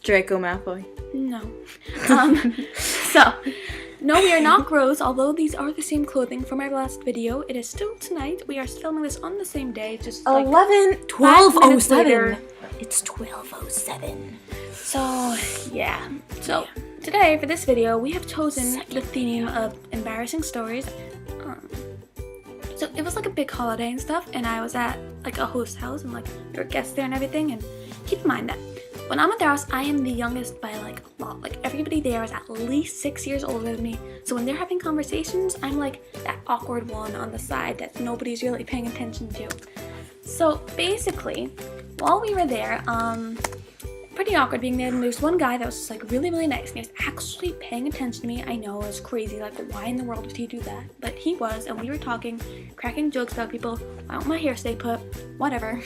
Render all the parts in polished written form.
Draco Malfoy. No. So, no, we are not gross, although these are the same clothing from our last video. It is still tonight. We are filming this on the same day, just like 12:07. It's 12:07. So, yeah. So, today, for this video, we have chosen the theme of embarrassing stories. So, it was like a big holiday and stuff, and I was at like a host house, and like there were guests there and everything, and keep in mind that when I'm at their house, I am the youngest by like a lot. Like everybody there is at least 6 years older than me. So when they're having conversations, I'm like that awkward one on the side that nobody's really paying attention to. So basically, while we were there, pretty awkward being there, and there's one guy that was just like really, really nice, and he was actually paying attention to me. I know, it was crazy, like why in the world would he do that? But he was, and we were talking, cracking jokes about people. Why don't my hair stay put? Whatever.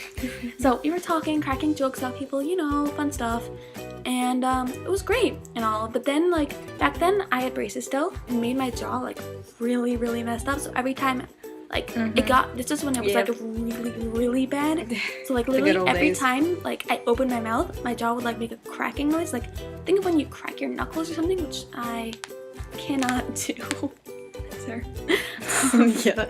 So we were talking, cracking jokes about people, you know, fun stuff, and it was great and all. But then, like, back then I had braces still, and made my jaw like really, really messed up. So every time like it got, this is when it was like really, really bad. So like literally every time like I opened my mouth, my jaw would like make a cracking noise. Like think of when you crack your knuckles or something, which I cannot do. Sir. Yeah.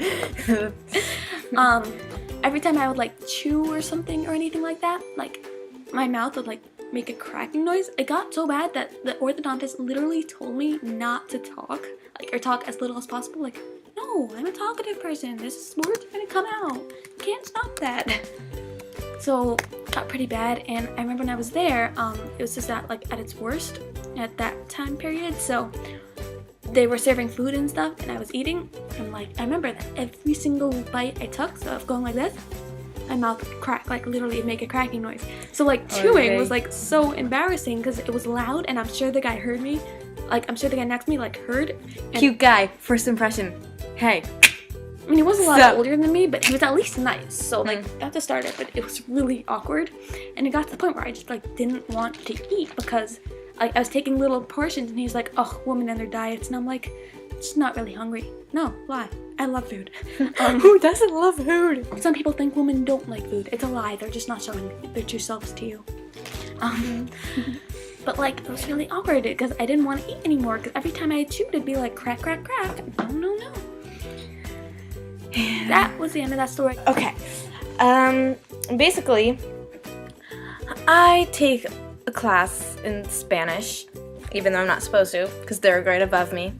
Every time I would like chew or something or anything like that, like my mouth would like make a cracking noise. It got so bad that the orthodontist literally told me not to talk, like, or talk as little as possible. Like, no, I'm a talkative person. This word's gonna come out. Can't stop that. So it got pretty bad, and I remember when I was there, it was just at like at its worst at that time period. So they were serving food and stuff, and I was eating, and like I remember that every single bite I took, so of going like this, my mouth would crack, like literally it'd make a cracking noise. So like chewing was like so embarrassing because it was loud, and I'm sure the guy heard me. Like I'm sure the guy next to me like heard. Cute guy, first impression. Hey. I mean, he was a lot older than me, but he was at least nice. So like that's to start it, but it was really awkward, and it got to the point where I just like didn't want to eat because I was taking little portions, and he's like, "Oh, women and their diets," and I'm like, "Just not really hungry." No, why? I love food. Who doesn't love food? Some people think women don't like food. It's a lie. They're just not showing their true selves to you. But like it was really awkward because I didn't want to eat anymore. Because every time I chewed, it'd be like crack, crack, crack. No. That was the end of that story. Okay. Basically, I take a class in Spanish, even though I'm not supposed to, because they're a grade above me.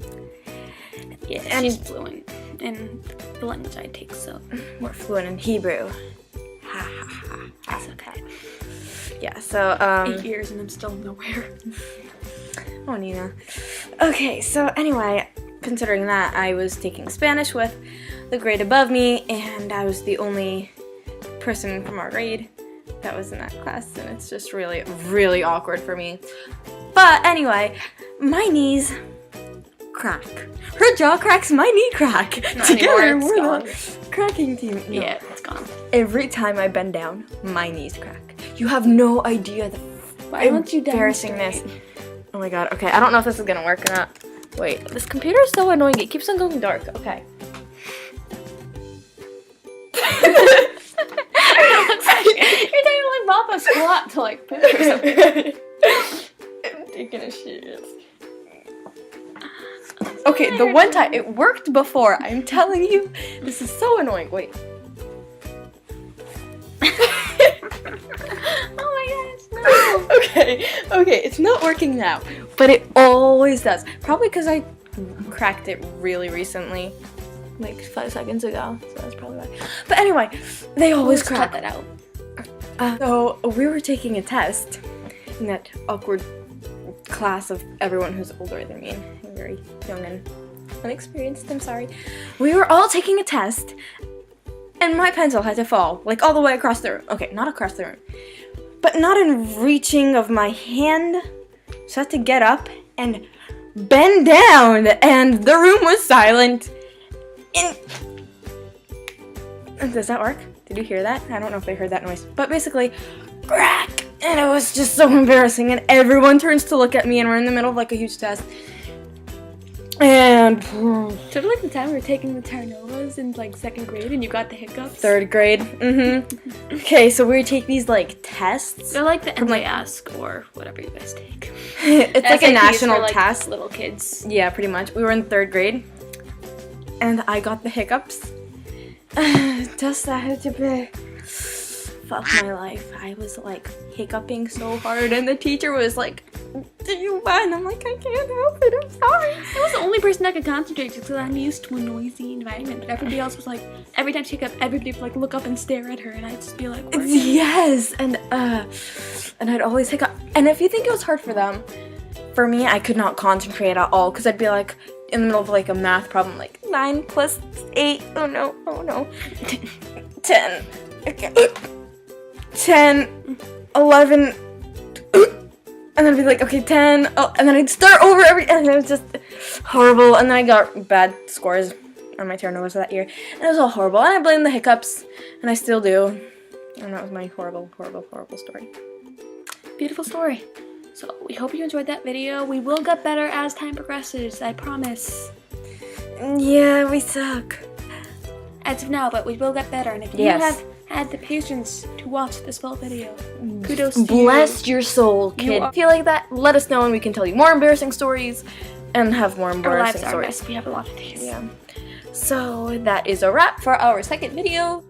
Yeah, and she's fluent in the language I take, so we're fluent in Hebrew. Ha ha ha. That's okay. Yeah, so 8 years and I'm still nowhere. Oh, Nina. Okay, so anyway, considering that, I was taking Spanish with the grade above me, and I was the only person from our grade that was in that class, and it's just really, really awkward for me. But anyway, my knees crack. Her jaw cracks, my knee crack. Not Together, anymore, it's we're gone. the cracking team. No. Yeah, it's gone. Every time I bend down, my knees crack. You have no idea the Why don't you embarrassingness. demonstrate? Oh my god, okay, I don't know if this is gonna work or not. Wait, this computer is so annoying, it keeps on going dark. Okay. You're taking like Papa squat to like poop or something. I'm taking a shit. Okay, the one time it worked before. I'm telling you, this is so annoying. Wait. Oh my gosh, no. Okay, it's not working now, but it always does. Probably because I cracked it really recently, like 5 seconds ago. So that's probably why. But anyway, they always crack. Cut that out. So we were taking a test in that awkward class of everyone who's older than me. I'm very young and unexperienced, I'm sorry. We were all taking a test, and my pencil had to fall, like all the way across the room. Okay, not across the room, but not in reaching of my hand. So I had to get up and bend down, and the room was silent. And does that work? Did you hear that? I don't know if they heard that noise, but basically, crack! And it was just so embarrassing, and everyone turns to look at me, and we're in the middle of like a huge test. And So like the time we were taking the Terranovas in like 2nd grade and you got the hiccups? 3rd grade. Okay, so we take these like tests. They're like the From, like- NJASC or whatever you guys take. It's like a SATs national for, like, test. Little kids. Yeah, pretty much. We were in 3rd grade, and I got the hiccups. Just that to be. Fuck my life. I was like hiccuping so hard, and the teacher was like, "Do you mind?" I'm like, "I can't help it. I'm sorry." I was the only person that could concentrate because I'm used to a noisy environment. But everybody else was like, every time she hiccup, everybody would like look up and stare at her, and I'd just be like, "What?" Yes, and I'd always hiccup. And if you think it was hard for them, for me, I could not concentrate at all because I'd be like in the middle of like a math problem, like 9 plus 8. Oh no. 10. Okay. 10, 11, and then I'd be like, okay, 10, oh, and then I'd start over and it was just horrible, and then I got bad scores on my Terranovas that year, and it was all horrible, and I blame the hiccups, and I still do, and that was my horrible story. Beautiful story. So we hope you enjoyed that video. We will get better as time progresses, I promise. Yeah, we suck. As of now, but we will get better. And if you Yes. have had the patience to watch this full video, kudos to you. Bless your soul, kid. are- If you like that, let us know and we can tell you more embarrassing stories and have more Our embarrassing lives are a stories. mess. We have a lot of these. Yeah. So that is a wrap for our 2nd video.